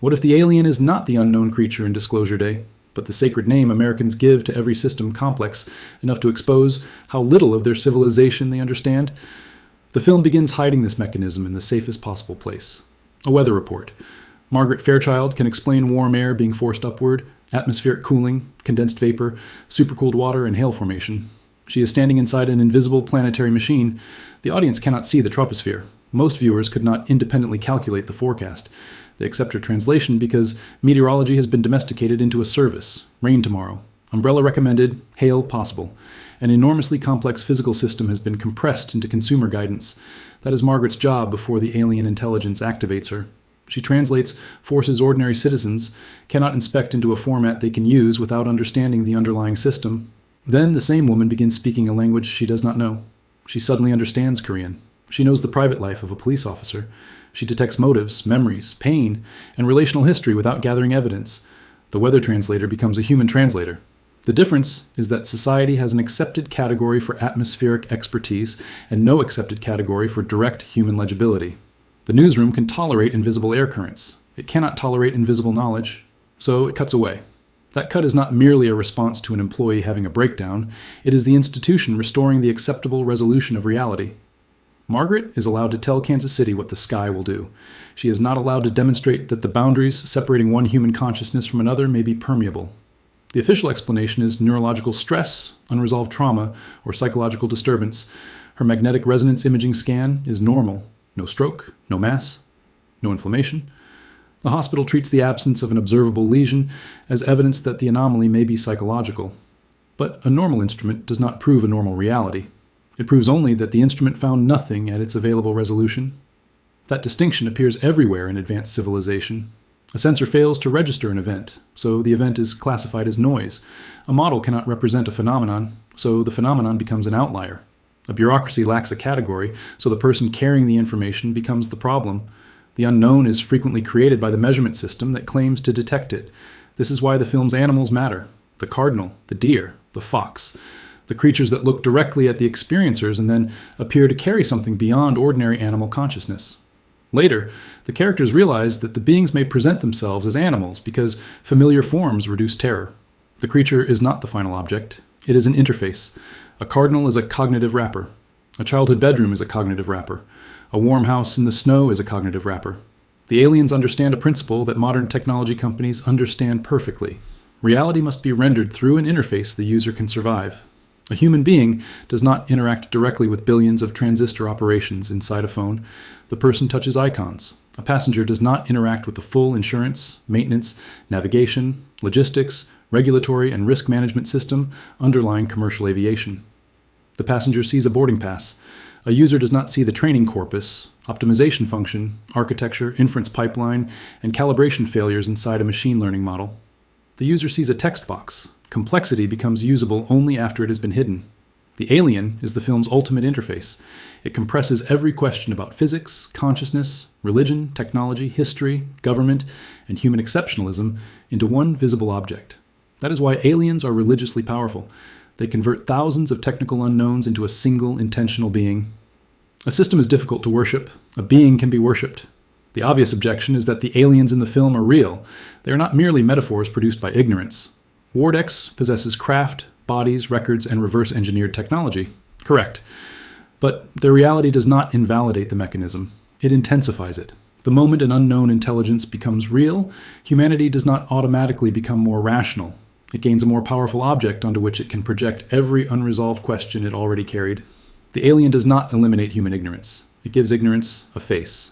What if the alien is not the unknown creature in Disclosure Day, but the sacred name Americans give to every system complex enough to expose how little of their civilization they understand? The film begins hiding this mechanism in the safest possible place. A weather report. Margaret Fairchild can explain warm air being forced upward, atmospheric cooling, condensed vapor, supercooled water, and hail formation. She is standing inside an invisible planetary machine. The audience cannot see the troposphere. Most viewers could not independently calculate the forecast. They accept her translation because meteorology has been domesticated into a service. Rain tomorrow. Umbrella recommended. Hail possible. An enormously complex physical system has been compressed into consumer guidance. That is Margaret's job before the alien intelligence activates her. She translates, forces ordinary citizens, cannot inspect into a format they can use without understanding the underlying system. Then the same woman begins speaking a language she does not know. She suddenly understands Korean. She knows the private life of a police officer. She detects motives, memories, pain, and relational history without gathering evidence. The weather translator becomes a human translator. The difference is that society has an accepted category for atmospheric expertise and no accepted category for direct human legibility. The newsroom can tolerate invisible air currents. It cannot tolerate invisible knowledge, so it cuts away. That cut is not merely a response to an employee having a breakdown. It is the institution restoring the acceptable resolution of reality. Margaret is allowed to tell Kansas City what the sky will do. She is not allowed to demonstrate that the boundaries separating one human consciousness from another may be permeable. The official explanation is neurological stress, unresolved trauma, or psychological disturbance. Her magnetic resonance imaging scan is normal. No stroke, no mass, no inflammation. The hospital treats the absence of an observable lesion as evidence that the anomaly may be psychological. But a normal instrument does not prove a normal reality. It proves only that the instrument found nothing at its available resolution. That distinction appears everywhere in advanced civilization. A sensor fails to register an event, so the event is classified as noise. A model cannot represent a phenomenon, so the phenomenon becomes an outlier. A bureaucracy lacks a category, so the person carrying the information becomes the problem. The unknown is frequently created by the measurement system that claims to detect it. This is why the film's animals matter. The cardinal, the deer, the fox. The creatures that look directly at the experiencers and then appear to carry something beyond ordinary animal consciousness. Later, the characters realize that the beings may present themselves as animals because familiar forms reduce terror. The creature is not the final object. It is an interface. A cardinal is a cognitive wrapper. A childhood bedroom is a cognitive wrapper. A warm house in the snow is a cognitive wrapper. The aliens understand a principle that modern technology companies understand perfectly. Reality must be rendered through an interface the user can survive. A human being does not interact directly with billions of transistor operations inside a phone. The person touches icons. A passenger does not interact with the full insurance, maintenance, navigation, logistics, regulatory, and risk management system underlying commercial aviation. The passenger sees a boarding pass. A user does not see the training corpus, optimization function, architecture, inference pipeline, and calibration failures inside a machine learning model. The user sees a text box. Complexity becomes usable only after it has been hidden. The alien is the film's ultimate interface. It compresses every question about physics, consciousness, religion, technology, history, government, and human exceptionalism into one visible object. That is why aliens are religiously powerful. They convert thousands of technical unknowns into a single intentional being. A system is difficult to worship. A being can be worshipped. The obvious objection is that the aliens in the film are real. They are not merely metaphors produced by ignorance. Wardex possesses craft, bodies, records, and reverse-engineered technology. Correct. But their reality does not invalidate the mechanism. It intensifies it. The moment an unknown intelligence becomes real, humanity does not automatically become more rational. It gains a more powerful object onto which it can project every unresolved question it already carried. The alien does not eliminate human ignorance. It gives ignorance a face.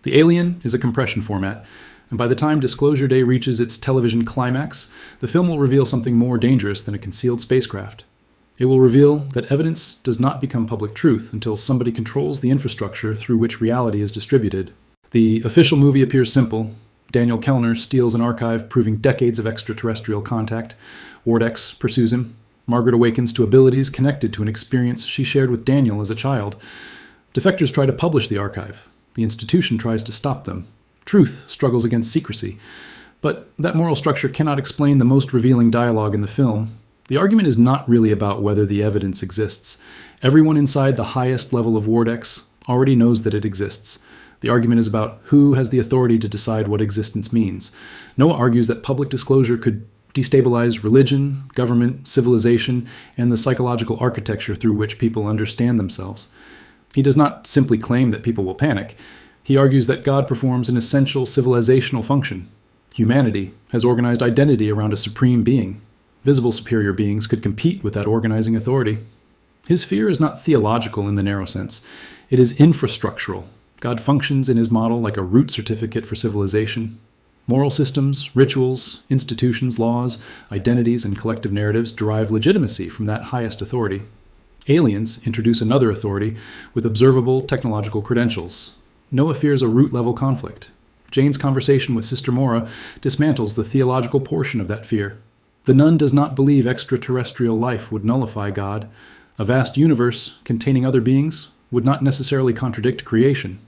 The alien is a compression format, and by the time Disclosure Day reaches its television climax, the film will reveal something more dangerous than a concealed spacecraft. It will reveal that evidence does not become public truth until somebody controls the infrastructure through which reality is distributed. The official movie appears simple. Daniel Kellner steals an archive proving decades of extraterrestrial contact. Wardex pursues him. Margaret awakens to abilities connected to an experience she shared with Daniel as a child. Defectors try to publish the archive. The institution tries to stop them. Truth struggles against secrecy. But that moral structure cannot explain the most revealing dialogue in the film. The argument is not really about whether the evidence exists. Everyone inside the highest level of Wardex already knows that it exists. The argument is about who has the authority to decide what existence means. Noah argues that public disclosure could destabilize religion, government, civilization, and the psychological architecture through which people understand themselves. He does not simply claim that people will panic. He argues that God performs an essential civilizational function. Humanity has organized identity around a supreme being. Visible superior beings could compete with that organizing authority. His fear is not theological in the narrow sense. It is infrastructural. God functions in his model like a root certificate for civilization. Moral systems, rituals, institutions, laws, identities, and collective narratives derive legitimacy from that highest authority. Aliens introduce another authority with observable technological credentials. Noah fears a root-level conflict. Jane's conversation with Sister Mora dismantles the theological portion of that fear. The nun does not believe extraterrestrial life would nullify God. A vast universe containing other beings would not necessarily contradict creation.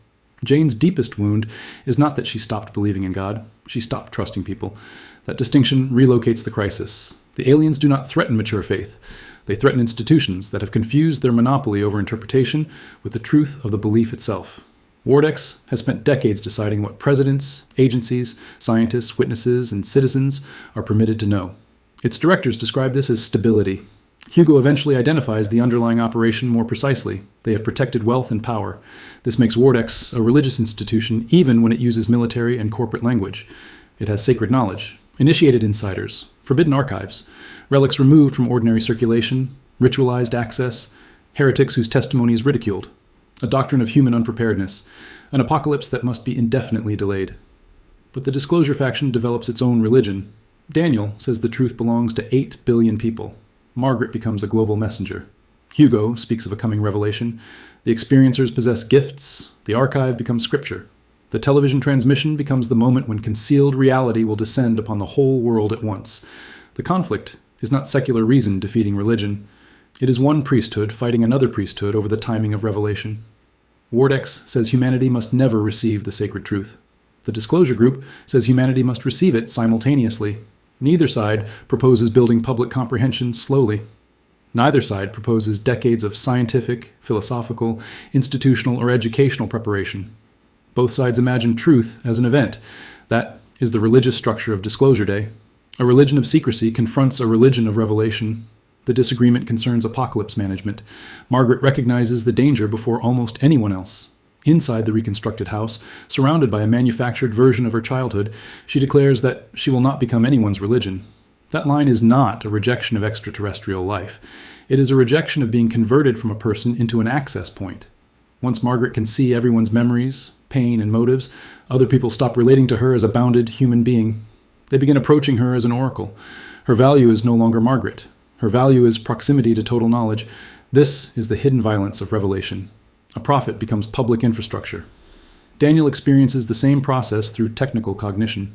Jane's deepest wound is not that she stopped believing in God. She stopped trusting people. That distinction relocates the crisis. The aliens do not threaten mature faith. They threaten institutions that have confused their monopoly over interpretation with the truth of the belief itself. Wardex has spent decades deciding what presidents, agencies, scientists, witnesses, and citizens are permitted to know. Its directors describe this as stability. Hugo eventually identifies the underlying operation more precisely. They have protected wealth and power. This makes Wardex a religious institution even when it uses military and corporate language. It has sacred knowledge, initiated insiders, forbidden archives, relics removed from ordinary circulation, ritualized access, heretics whose testimony is ridiculed, a doctrine of human unpreparedness, an apocalypse that must be indefinitely delayed. But the Disclosure faction develops its own religion. Daniel says the truth belongs to 8 billion people. Margaret becomes a global messenger. Hugo speaks of a coming revelation. The experiencers possess gifts. The archive becomes scripture. The television transmission becomes the moment when concealed reality will descend upon the whole world at once. The conflict is not secular reason defeating religion. It is one priesthood fighting another priesthood over the timing of revelation. Wardex says humanity must never receive the sacred truth. The Disclosure Group says humanity must receive it simultaneously. Neither side proposes building public comprehension slowly. Neither side proposes decades of scientific, philosophical, institutional, or educational preparation. Both sides imagine truth as an event. That is the religious structure of Disclosure Day. A religion of secrecy confronts a religion of revelation. The disagreement concerns apocalypse management. Margaret recognizes the danger before almost anyone else. Inside the reconstructed house, surrounded by a manufactured version of her childhood, she declares that she will not become anyone's religion. That line is not a rejection of extraterrestrial life. It is a rejection of being converted from a person into an access point. Once Margaret can see everyone's memories, pain, and motives, other people stop relating to her as a bounded human being. They begin approaching her as an oracle. Her value is no longer Margaret. Her value is proximity to total knowledge. This is the hidden violence of revelation. A prophet becomes public infrastructure. Daniel experiences the same process through technical cognition.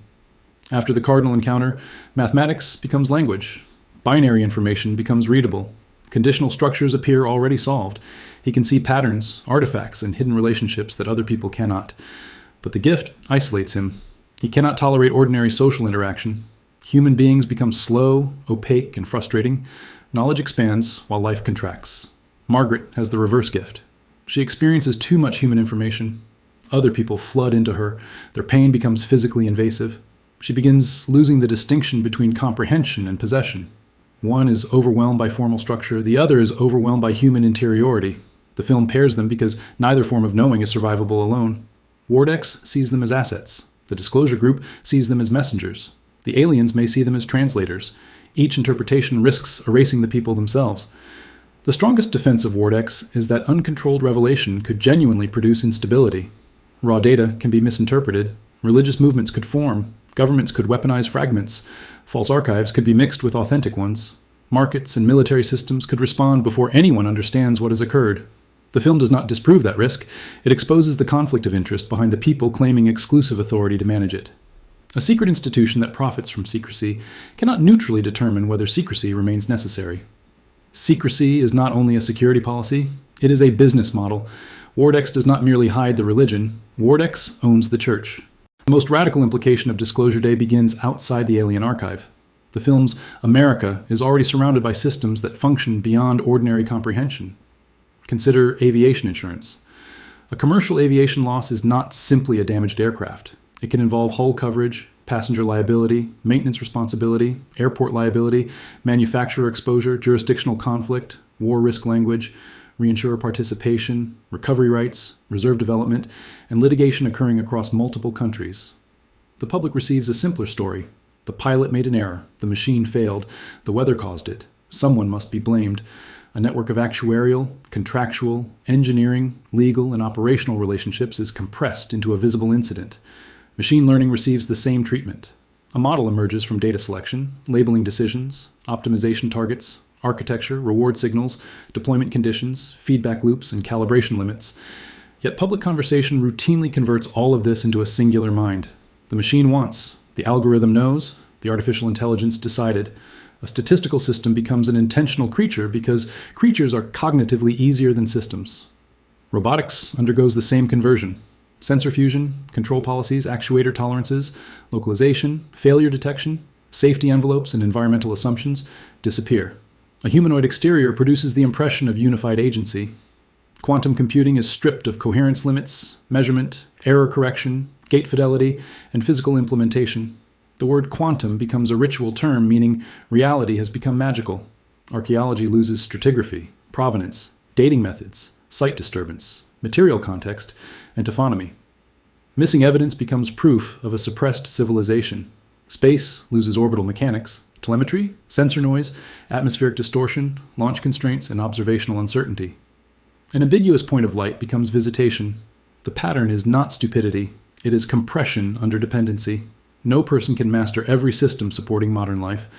After the cardinal encounter, mathematics becomes language. Binary information becomes readable. Conditional structures appear already solved. He can see patterns, artifacts, and hidden relationships that other people cannot. But the gift isolates him. He cannot tolerate ordinary social interaction. Human beings become slow, opaque, and frustrating. Knowledge expands while life contracts. Margaret has the reverse gift. She experiences too much human information. Other people flood into her. Their pain becomes physically invasive. She begins losing the distinction between comprehension and possession. One is overwhelmed by formal structure. The other is overwhelmed by human interiority. The film pairs them because neither form of knowing is survivable alone. Wardex sees them as assets. The Disclosure Group sees them as messengers. The aliens may see them as translators. Each interpretation risks erasing the people themselves. The strongest defense of Wardex is that uncontrolled revelation could genuinely produce instability. Raw data can be misinterpreted. Religious movements could form. Governments could weaponize fragments. False archives could be mixed with authentic ones. Markets and military systems could respond before anyone understands what has occurred. The film does not disprove that risk. It exposes the conflict of interest behind the people claiming exclusive authority to manage it. A secret institution that profits from secrecy cannot neutrally determine whether secrecy remains necessary. Secrecy is not only a security policy, it is a business model. Wardex does not merely hide the religion. Wardex owns the church. The most radical implication of Disclosure Day begins outside the alien archive. The film's America is already surrounded by systems that function beyond ordinary comprehension. Consider aviation insurance. A commercial aviation loss is not simply a damaged aircraft. It can involve hull coverage, passenger liability, maintenance responsibility, airport liability, manufacturer exposure, jurisdictional conflict, war risk language, reinsurer participation, recovery rights, reserve development, and litigation occurring across multiple countries. The public receives a simpler story. The pilot made an error, the machine failed, the weather caused it, someone must be blamed. A network of actuarial, contractual, engineering, legal, and operational relationships is compressed into a visible incident. Machine learning receives the same treatment. A model emerges from data selection, labeling decisions, optimization targets, architecture, reward signals, deployment conditions, feedback loops, and calibration limits. Yet public conversation routinely converts all of this into a singular mind. The machine wants, the algorithm knows, the artificial intelligence decided. A statistical system becomes an intentional creature because creatures are cognitively easier than systems. Robotics undergoes the same conversion. Sensor fusion, control policies, actuator tolerances, localization, failure detection, safety envelopes, and environmental assumptions disappear. A humanoid exterior produces the impression of unified agency. Quantum computing is stripped of coherence limits, measurement, error correction, gate fidelity, and physical implementation. The word quantum becomes a ritual term, meaning reality has become magical. Archaeology loses stratigraphy, provenance, dating methods, site disturbance, material context, and taphonomy. Missing evidence becomes proof of a suppressed civilization. Space loses orbital mechanics, telemetry, sensor noise, atmospheric distortion, launch constraints, and observational uncertainty. An ambiguous point of light becomes visitation. The pattern is not stupidity, it is compression under dependency. No person can master every system supporting modern life.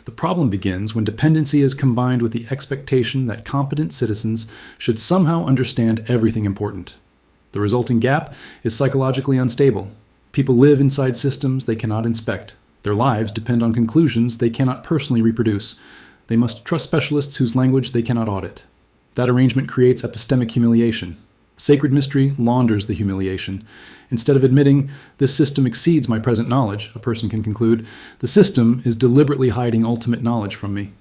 The problem begins when dependency is combined with the expectation that competent citizens should somehow understand everything important. The resulting gap is psychologically unstable. People live inside systems they cannot inspect. Their lives depend on conclusions they cannot personally reproduce. They must trust specialists whose language they cannot audit. That arrangement creates epistemic humiliation. Sacred mystery launders the humiliation. Instead of admitting, this system exceeds my present knowledge, a person can conclude, the system is deliberately hiding ultimate knowledge from me.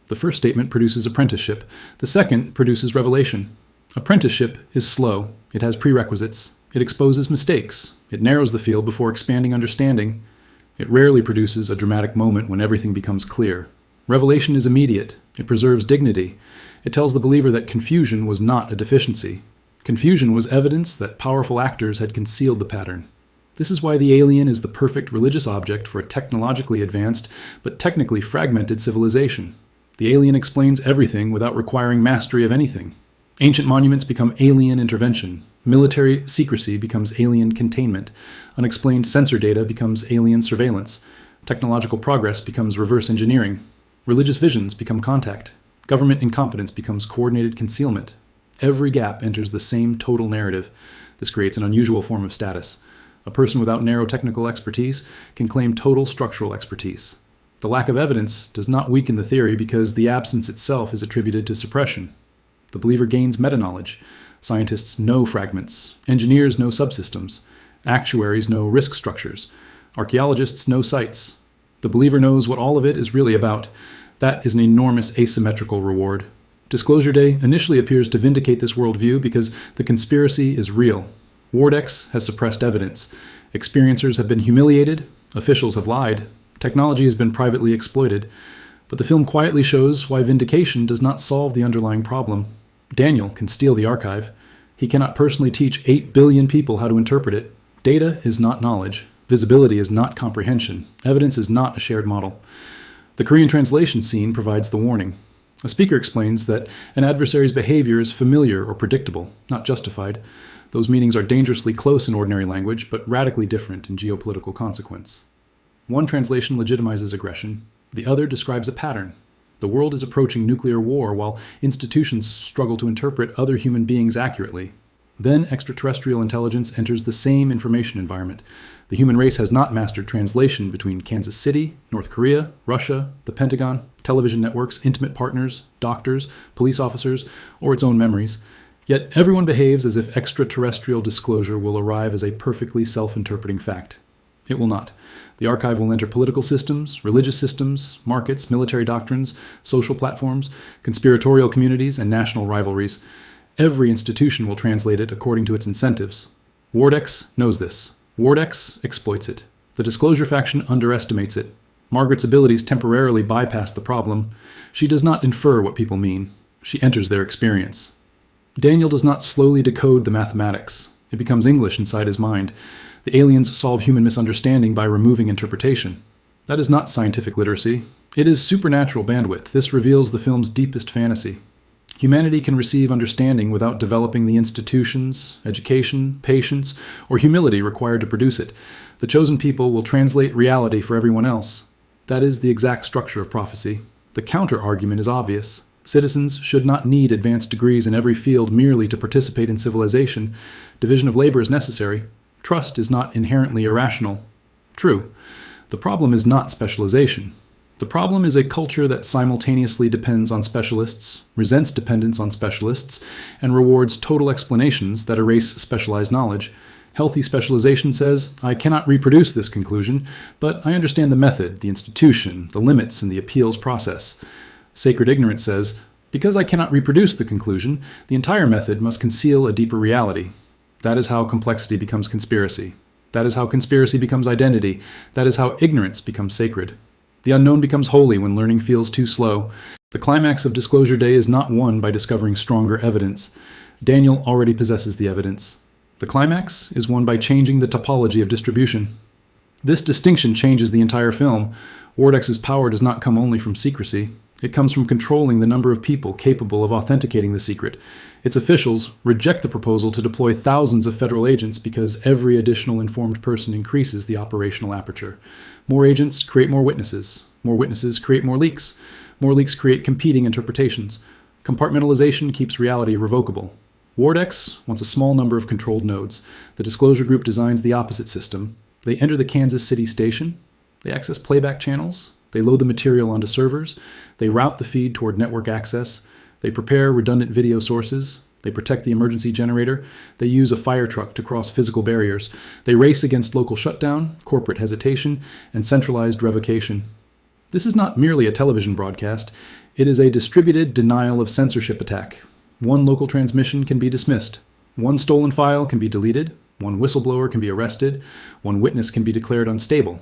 The first statement produces apprenticeship. The second produces revelation. Apprenticeship is slow. It has prerequisites. It exposes mistakes. It narrows the field before expanding understanding. It rarely produces a dramatic moment when everything becomes clear. Revelation is immediate. It preserves dignity. It tells the believer that confusion was not a deficiency. Confusion was evidence that powerful actors had concealed the pattern. This is why the alien is the perfect religious object for a technologically advanced but technically fragmented civilization. The alien explains everything without requiring mastery of anything. Ancient monuments become alien intervention. Military secrecy becomes alien containment. Unexplained sensor data becomes alien surveillance. Technological progress becomes reverse engineering. Religious visions become contact. Government incompetence becomes coordinated concealment. Every gap enters the same total narrative. This creates an unusual form of status. A person without narrow technical expertise can claim total structural expertise. The lack of evidence does not weaken the theory because the absence itself is attributed to suppression. The believer gains meta-knowledge. Scientists know fragments. Engineers know subsystems. Actuaries know risk structures. Archaeologists know sites. The believer knows what all of it is really about. That is an enormous asymmetrical reward. Disclosure Day initially appears to vindicate this worldview because the conspiracy is real. Wardex has suppressed evidence. Experiencers have been humiliated. Officials have lied. Technology has been privately exploited. But the film quietly shows why vindication does not solve the underlying problem. Daniel can steal the archive. He cannot personally teach 8 billion people how to interpret it. Data is not knowledge. Visibility is not comprehension. Evidence is not a shared model. The Korean translation scene provides the warning. A speaker explains that an adversary's behavior is familiar or predictable, not justified. Those meanings are dangerously close in ordinary language, but radically different in geopolitical consequence. One translation legitimizes aggression. The other describes a pattern. The world is approaching nuclear war while institutions struggle to interpret other human beings accurately. Then extraterrestrial intelligence enters the same information environment. The human race has not mastered translation between Kansas City, North Korea, Russia, the Pentagon, television networks, intimate partners, doctors, police officers, or its own memories. Yet everyone behaves as if extraterrestrial disclosure will arrive as a perfectly self-interpreting fact. It will not. The archive will enter political systems, religious systems, markets, military doctrines, social platforms, conspiratorial communities, and national rivalries. Every institution will translate it according to its incentives. Wardex knows this. Wardex exploits it. The disclosure faction underestimates it. Margaret's abilities temporarily bypass the problem. She does not infer what people mean. She enters their experience. Daniel does not slowly decode the mathematics. It becomes English inside his mind. The aliens solve human misunderstanding by removing interpretation. That is not scientific literacy. It is supernatural bandwidth. This reveals the film's deepest fantasy. Humanity can receive understanding without developing the institutions, education, patience, or humility required to produce it. The chosen people will translate reality for everyone else. That is the exact structure of prophecy. The counter-argument is obvious. Citizens should not need advanced degrees in every field merely to participate in civilization. Division of labor is necessary. Trust is not inherently irrational. True. The problem is not specialization. The problem is a culture that simultaneously depends on specialists, resents dependence on specialists, and rewards total explanations that erase specialized knowledge. Healthy specialization says, I cannot reproduce this conclusion, but I understand the method, the institution, the limits, and the appeals process. Sacred ignorance says, because I cannot reproduce the conclusion, the entire method must conceal a deeper reality. That is how complexity becomes conspiracy. That is how conspiracy becomes identity. That is how ignorance becomes sacred. The unknown becomes holy when learning feels too slow. The climax of Disclosure Day is not won by discovering stronger evidence. Daniel already possesses the evidence. The climax is won by changing the topology of distribution. This distinction changes the entire film. Wardex's power does not come only from secrecy. It comes from controlling the number of people capable of authenticating the secret. Its officials reject the proposal to deploy thousands of federal agents because every additional informed person increases the operational aperture. More agents create more witnesses. More witnesses create more leaks. More leaks create competing interpretations. Compartmentalization keeps reality irrevocable. Wardex wants a small number of controlled nodes. The disclosure group designs the opposite system. They enter the Kansas City station. They access playback channels. They load the material onto servers. They route the feed toward network access. They prepare redundant video sources. They protect the emergency generator. They use a fire truck to cross physical barriers. They race against local shutdown, corporate hesitation, and centralized revocation. This is not merely a television broadcast. It is a distributed denial of censorship attack. One local transmission can be dismissed. One stolen file can be deleted. One whistleblower can be arrested. One witness can be declared unstable.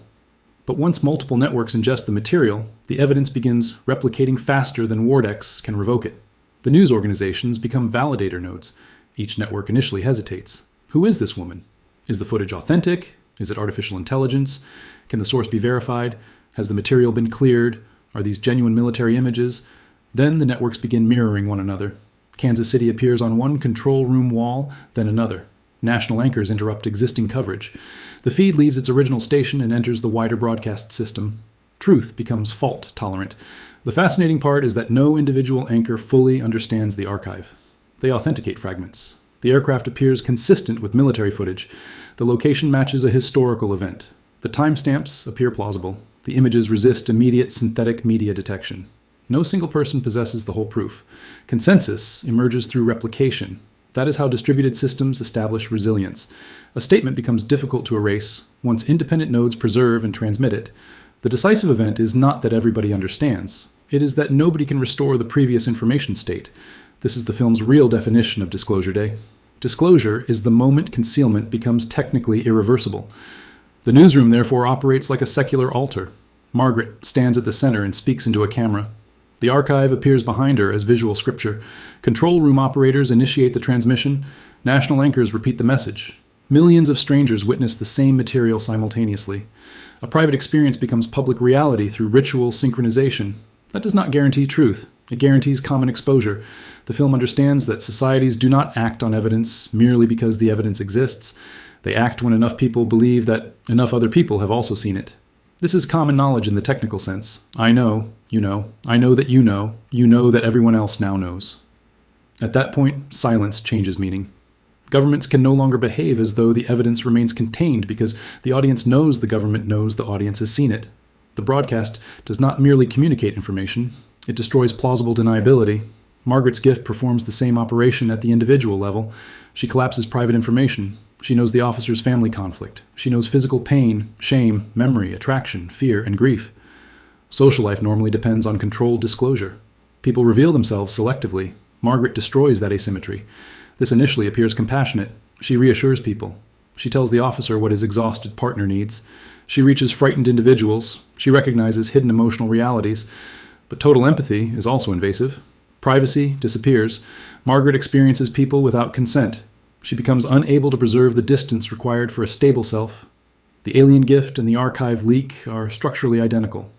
But once multiple networks ingest the material, the evidence begins replicating faster than Wardex can revoke it. The news organizations become validator nodes. Each network initially hesitates. Who is this woman? Is the footage authentic? Is it artificial intelligence? Can the source be verified? Has the material been cleared? Are these genuine military images? Then the networks begin mirroring one another. Kansas City appears on one control room wall, then another. National anchors interrupt existing coverage. The feed leaves its original station and enters the wider broadcast system. Truth becomes fault tolerant. The fascinating part is that no individual anchor fully understands the archive. They authenticate fragments. The aircraft appears consistent with military footage. The location matches a historical event. The timestamps appear plausible. The images resist immediate synthetic media detection. No single person possesses the whole proof. Consensus emerges through replication. That is how distributed systems establish resilience. A statement becomes difficult to erase once independent nodes preserve and transmit it. The decisive event is not that everybody understands. It is that nobody can restore the previous information state. This is the film's real definition of Disclosure Day. Disclosure is the moment concealment becomes technically irreversible. The newsroom therefore operates like a secular altar. Margaret stands at the center and speaks into a camera. The archive appears behind her as visual scripture. Control room operators initiate the transmission. National anchors repeat the message. Millions of strangers witness the same material simultaneously. A private experience becomes public reality through ritual synchronization. That does not guarantee truth. It guarantees common exposure. The film understands that societies do not act on evidence merely because the evidence exists. They act when enough people believe that enough other people have also seen it. This is common knowledge in the technical sense. I know, you know, I know that you know that everyone else now knows. At that point, silence changes meaning. Governments can no longer behave as though the evidence remains contained because the audience knows the government knows the audience has seen it. The broadcast does not merely communicate information, it destroys plausible deniability. Margaret's gift performs the same operation at the individual level. She collapses private information. She knows the officer's family conflict. She knows physical pain, shame, memory, attraction, fear, and grief. Social life normally depends on controlled disclosure. People reveal themselves selectively. Margaret destroys that asymmetry. This initially appears compassionate. She reassures people. She tells the officer what his exhausted partner needs. She reaches frightened individuals. She recognizes hidden emotional realities. But total empathy is also invasive. Privacy disappears. Margaret experiences people without consent. She becomes unable to preserve the distance required for a stable self. The alien gift and the archive leak are structurally identical.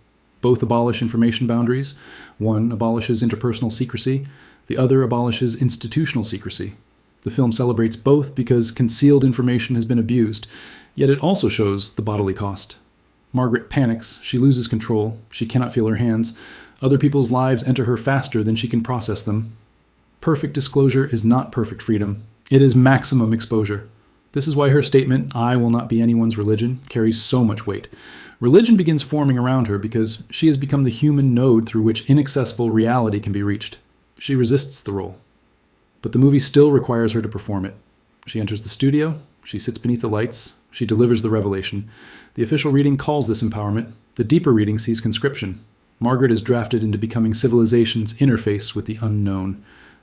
Both abolish information boundaries. One abolishes interpersonal secrecy. The other abolishes institutional secrecy. The film celebrates both because concealed information has been abused, yet it also shows the bodily cost. Margaret panics. She loses control. She cannot feel her hands. Other people's lives enter her faster than she can process them. Perfect disclosure is not perfect freedom. It is maximum exposure. This is why her statement, "I will not be anyone's religion," carries so much weight. Religion begins forming around her because she has become the human node through which inaccessible reality can be reached. She resists the role. But the movie still requires her to perform it. She enters the studio. She sits beneath the lights. She delivers the revelation. The official reading calls this empowerment. The deeper reading sees conscription. Margaret is drafted into becoming civilization's interface with the unknown.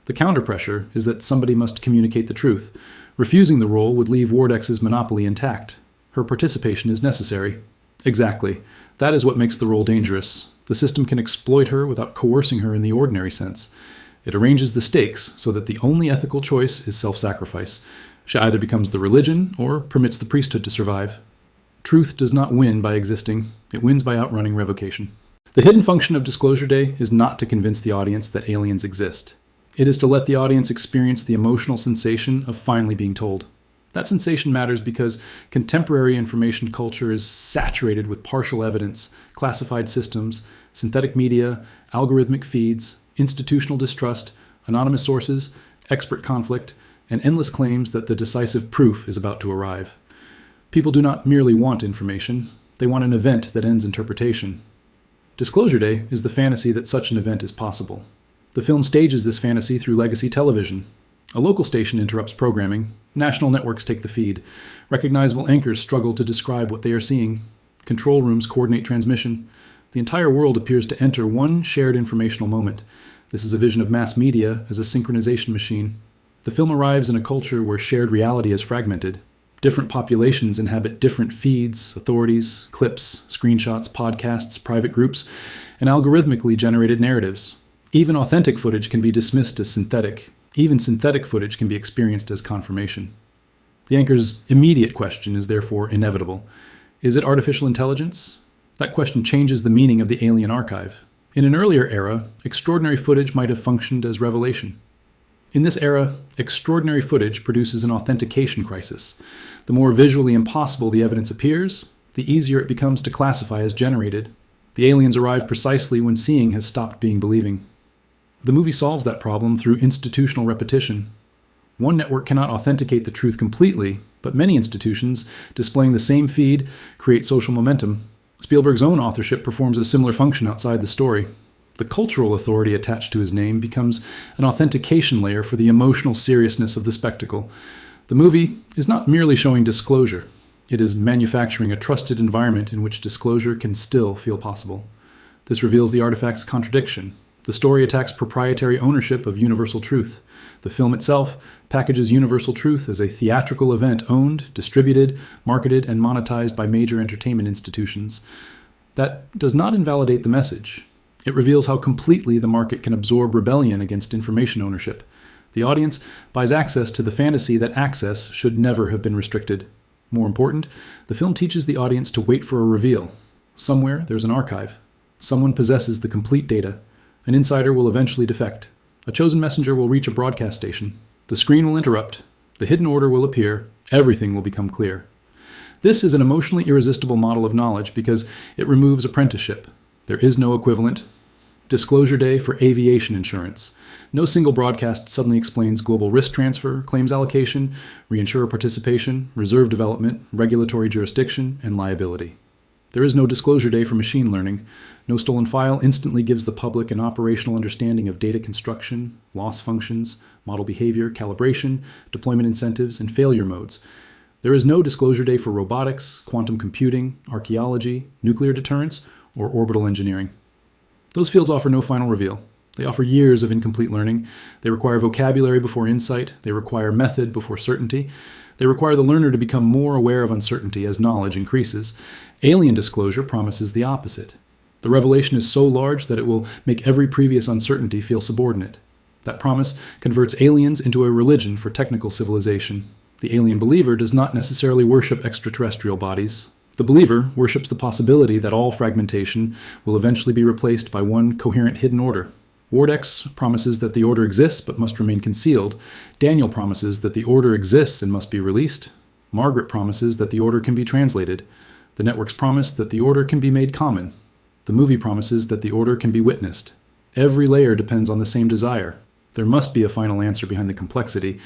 The counterpressure is that somebody must communicate the truth. Refusing the role would leave Wardex's monopoly intact. Her participation is necessary. Exactly. That is what makes the role dangerous. The system can exploit her without coercing her in the ordinary sense. It arranges the stakes so that the only ethical choice is self-sacrifice. She either becomes the religion or permits the priesthood to survive. Truth does not win by existing. It wins by outrunning revocation. The hidden function of Disclosure Day is not to convince the audience that aliens exist. It is to let the audience experience the emotional sensation of finally being told. That sensation matters because contemporary information culture is saturated with partial evidence, classified systems, synthetic media, algorithmic feeds, institutional distrust, anonymous sources, expert conflict, and endless claims that the decisive proof is about to arrive. People do not merely want information, they want an event that ends interpretation. Disclosure Day is the fantasy that such an event is possible. The film stages this fantasy through legacy television. A local station interrupts programming. National networks take the feed. Recognizable anchors struggle to describe what they are seeing. Control rooms coordinate transmission. The entire world appears to enter one shared informational moment. This is a vision of mass media as a synchronization machine. The film arrives in a culture where shared reality is fragmented. Different populations inhabit different feeds, authorities, clips, screenshots, podcasts, private groups, and algorithmically generated narratives. Even authentic footage can be dismissed as synthetic. Even synthetic footage can be experienced as confirmation. The anchor's immediate question is therefore inevitable. Is it artificial intelligence? That question changes the meaning of the alien archive. In an earlier era, extraordinary footage might have functioned as revelation. In this era, extraordinary footage produces an authentication crisis. The more visually impossible the evidence appears, the easier it becomes to classify as generated. The aliens arrive precisely when seeing has stopped being believing. The movie solves that problem through institutional repetition. One network cannot authenticate the truth completely, but many institutions, displaying the same feed, create social momentum. Spielberg's own authorship performs a similar function outside the story. The cultural authority attached to his name becomes an authentication layer for the emotional seriousness of the spectacle. The movie is not merely showing disclosure. It is manufacturing a trusted environment in which disclosure can still feel possible. This reveals the artifact's contradiction. The story attacks proprietary ownership of universal truth. The film itself packages universal truth as a theatrical event owned, distributed, marketed, and monetized by major entertainment institutions. That does not invalidate the message. It reveals how completely the market can absorb rebellion against information ownership. The audience buys access to the fantasy that access should never have been restricted. More important, the film teaches the audience to wait for a reveal. Somewhere there's an archive. Someone possesses the complete data. An insider will eventually defect. A chosen messenger will reach a broadcast station. The screen will interrupt. The hidden order will appear. Everything will become clear. This is an emotionally irresistible model of knowledge because it removes apprenticeship. There is no equivalent. Disclosure Day for aviation insurance. No single broadcast suddenly explains global risk transfer, claims allocation, reinsurer participation, reserve development, regulatory jurisdiction, and liability. There is no Disclosure Day for machine learning. No stolen file instantly gives the public an operational understanding of data construction, loss functions, model behavior, calibration, deployment incentives, and failure modes. There is no Disclosure Day for robotics, quantum computing, archaeology, nuclear deterrence, or orbital engineering. Those fields offer no final reveal. They offer years of incomplete learning. They require vocabulary before insight. They require method before certainty. They require the learner to become more aware of uncertainty as knowledge increases. Alien disclosure promises the opposite. The revelation is so large that it will make every previous uncertainty feel subordinate. That promise converts aliens into a religion for technical civilization. The alien believer does not necessarily worship extraterrestrial bodies. The believer worships the possibility that all fragmentation will eventually be replaced by one coherent hidden order. Wardex promises that the order exists but must remain concealed. Daniel promises that the order exists and must be released. Margaret promises that the order can be translated. The networks promise that the order can be made common. The movie promises that the order can be witnessed. Every layer depends on the same desire. There must be a final answer behind the complexity.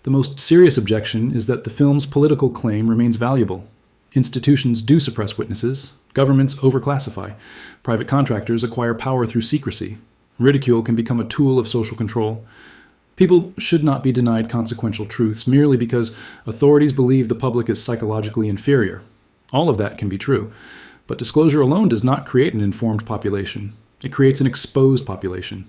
The most serious objection is that the film's political claim remains valuable. Institutions do suppress witnesses. Governments overclassify. Private contractors acquire power through secrecy. Ridicule can become a tool of social control. People should not be denied consequential truths merely because authorities believe the public is psychologically inferior. All of that can be true. But disclosure alone does not create an informed population. It creates an exposed population.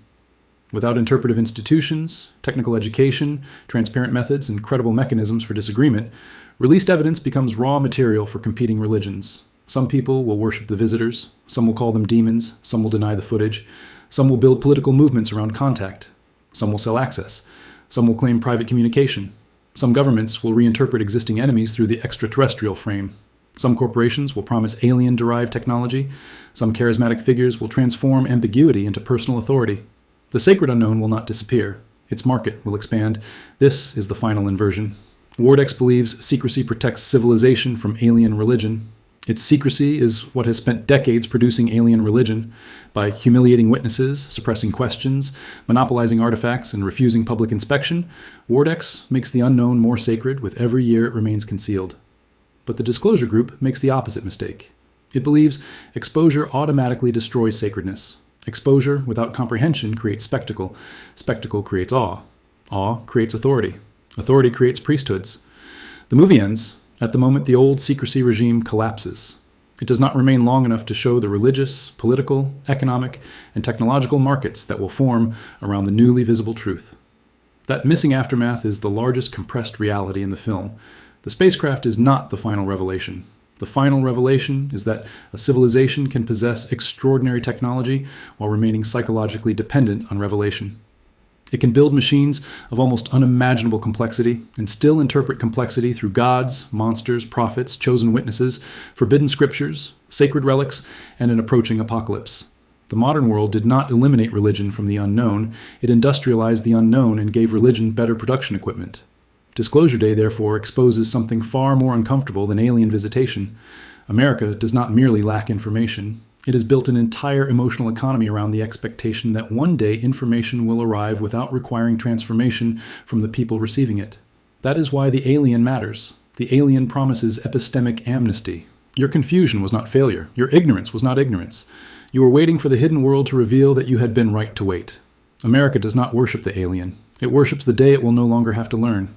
Without interpretive institutions, technical education, transparent methods, and credible mechanisms for disagreement, released evidence becomes raw material for competing religions. Some people will worship the visitors, some will call them demons, some will deny the footage, some will build political movements around contact, some will sell access, some will claim private communication, some governments will reinterpret existing enemies through the extraterrestrial frame. Some corporations will promise alien-derived technology, some charismatic figures will transform ambiguity into personal authority. The sacred unknown will not disappear. Its market will expand. This is the final inversion. Wardex believes secrecy protects civilization from alien religion. Its secrecy is what has spent decades producing alien religion. By humiliating witnesses, suppressing questions, monopolizing artifacts, and refusing public inspection, Wardex makes the unknown more sacred with every year it remains concealed. But the disclosure group makes the opposite mistake. It believes exposure automatically destroys sacredness. Exposure without comprehension creates spectacle. Spectacle creates awe. Awe creates authority. Authority creates priesthoods. The movie ends at the moment the old secrecy regime collapses. It does not remain long enough to show the religious, political, economic, and technological markets that will form around the newly visible truth. That missing aftermath is the largest compressed reality in the film. The spacecraft is not the final revelation. The final revelation is that a civilization can possess extraordinary technology while remaining psychologically dependent on revelation. It can build machines of almost unimaginable complexity and still interpret complexity through gods, monsters, prophets, chosen witnesses, forbidden scriptures, sacred relics, and an approaching apocalypse. The modern world did not eliminate religion from the unknown. It industrialized the unknown and gave religion better production equipment. Disclosure Day, therefore, exposes something far more uncomfortable than alien visitation. America does not merely lack information. It has built an entire emotional economy around the expectation that one day information will arrive without requiring transformation from the people receiving it. That is why the alien matters. The alien promises epistemic amnesty. Your confusion was not failure. Your ignorance was not ignorance. You were waiting for the hidden world to reveal that you had been right to wait. America does not worship the alien. It worships the day it will no longer have to learn.